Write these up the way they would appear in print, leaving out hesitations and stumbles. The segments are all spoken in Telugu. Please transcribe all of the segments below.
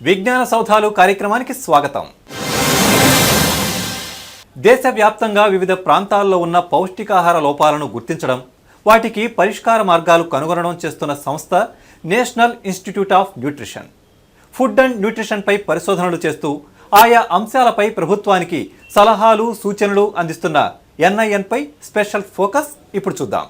విజ్ఞాన సౌధాలు కార్యక్రమానికి స్వాగతం. దేశవ్యాప్తంగా వివిధ ప్రాంతాల్లో ఉన్న పౌష్టికాహార లోపాలను గుర్తించడం, వాటికి పరిష్కార మార్గాలు కనుగొనడం చేస్తున్న సంస్థ national institute of nutrition. Food and న్యూట్రిషన్పై పరిశోధనలు చేస్తూ ఆయా అంశాలపై ప్రభుత్వానికి సలహాలు, సూచనలు అందిస్తున్న NIN పై స్పెషల్ ఫోకస్ ఇప్పుడు చూద్దాం.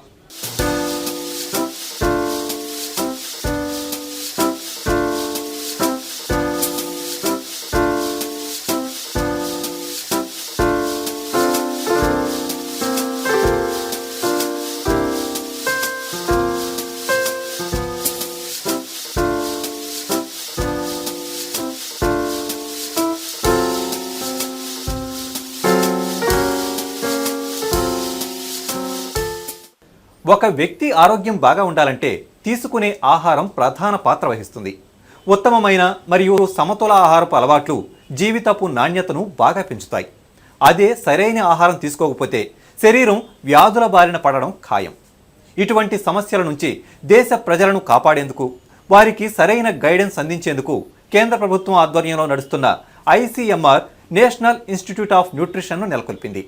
ఒక వ్యక్తి ఆరోగ్యం బాగా ఉండాలంటే తీసుకునే ఆహారం ప్రధాన పాత్ర వహిస్తుంది. ఉత్తమమైన మరియు సమతుల ఆహారపు అలవాట్లు జీవితపు నాణ్యతను బాగా పెంచుతాయి. అదే సరైన ఆహారం తీసుకోకపోతే శరీరం వ్యాధుల బారిన పడడం ఖాయం. ఇటువంటి సమస్యల నుంచి దేశ ప్రజలను కాపాడేందుకు, వారికి సరైన గైడెన్స్ అందించేందుకు కేంద్ర ప్రభుత్వం ఆధ్వర్యంలో నడుస్తున్న ICMR నేషనల్ ఇన్స్టిట్యూట్ ఆఫ్ న్యూట్రిషన్ను నెలకొల్పింది.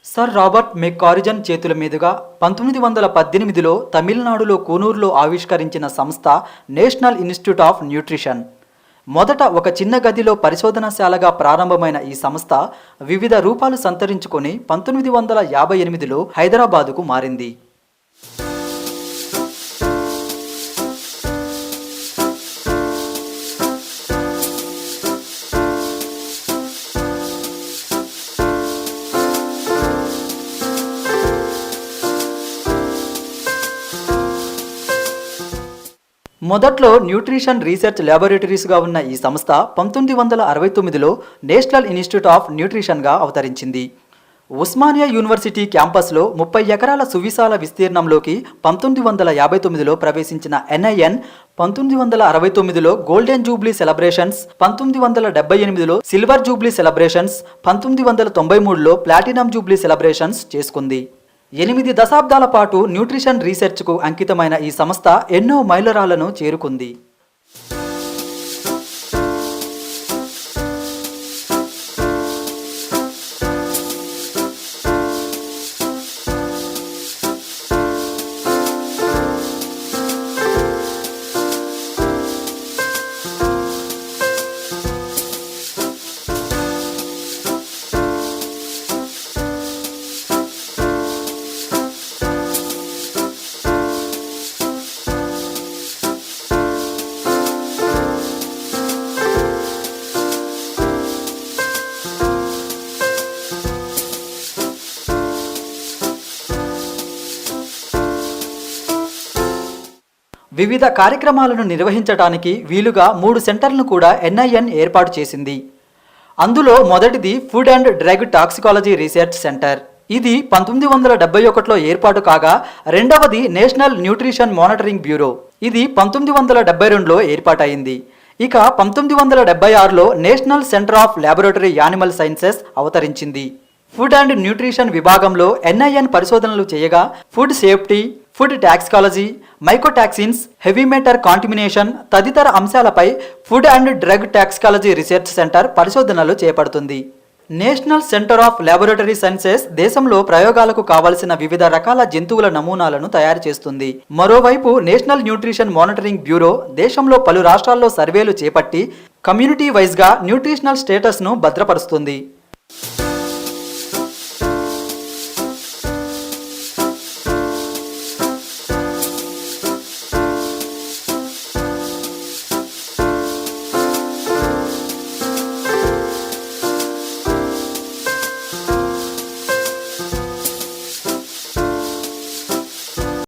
సర్ రాబర్ట్ మెక్కారిజన్ చేతుల మీదుగా 1918లో తమిళనాడులో కూనూరులో ఆవిష్కరించిన సంస్థ నేషనల్ ఇన్స్టిట్యూట్ ఆఫ్ న్యూట్రిషన్. మొదట ఒక చిన్న గదిలో పరిశోధనశాలగా ప్రారంభమైన ఈ సంస్థ వివిధ రూపాలు సంతరించుకొని 1958లో హైదరాబాదుకు మారింది. మొదట్లో న్యూట్రిషన్ రీసెర్చ్ ల్యాబొరేటరీస్గా ఉన్న ఈ సంస్థ 1969లో నేషనల్ ఇన్స్టిట్యూట్ ఆఫ్ న్యూట్రిషన్గా అవతరించింది. ఉస్మానియా యూనివర్సిటీ క్యాంపస్లో 30 ఎకరాల సువిశాల విస్తీర్ణంలోకి 1959లో ప్రవేశించిన NIN 1969లో గోల్డెన్ జూబ్లీ సెలబ్రేషన్స్, 1978లో సిల్వర్ జూబ్లీ సెలబ్రేషన్స్, 1993లో ప్లాటినం జూబ్లీ సెలబ్రేషన్స్ చేసుకుంది. 8 దశాబ్దాల పాటు న్యూట్రిషన్ రీసెర్చ్కు అంకితమైన ఈ సంస్థ ఎన్నో మైలురాళ్లను చేరుకుంది. వివిధ కార్యక్రమాలను నిర్వహించడానికి వీలుగా 3 సెంటర్లను కూడా NIN ఏర్పాటు చేసింది. అందులో మొదటిది food and drug toxicology research centre. ఇది 1971లో ఏర్పాటు కాగా, రెండవది నేషనల్ న్యూట్రిషన్ మానిటరింగ్ బ్యూరో. ఇది 1972లో ఏర్పాటైంది. ఇక 1976లో national centre of laboratory animal sciences అవతరించింది. ఫుడ్ అండ్ న్యూట్రిషన్ విభాగంలో NIN పరిశోధనలు చేయగా food safety, food toxicology, mycotoxins, heavy metal contamination తదితర అంశాలపై food and drug toxicology research centre పరిశోధనలు చేపడుతుంది. National centre of laboratory sciences దేశంలో ప్రయోగాలకు కావలసిన వివిధ రకాల జంతువుల నమూనాలను తయారు చేస్తుంది. మరోవైపు నేషనల్ న్యూట్రిషన్ మానిటరింగ్ బ్యూరో దేశంలో పలు రాష్ట్రాల్లో సర్వేలు చేపట్టి కమ్యూనిటీ వైజ్గా న్యూట్రిషనల్ స్టేటస్ను భద్రపరుస్తుంది.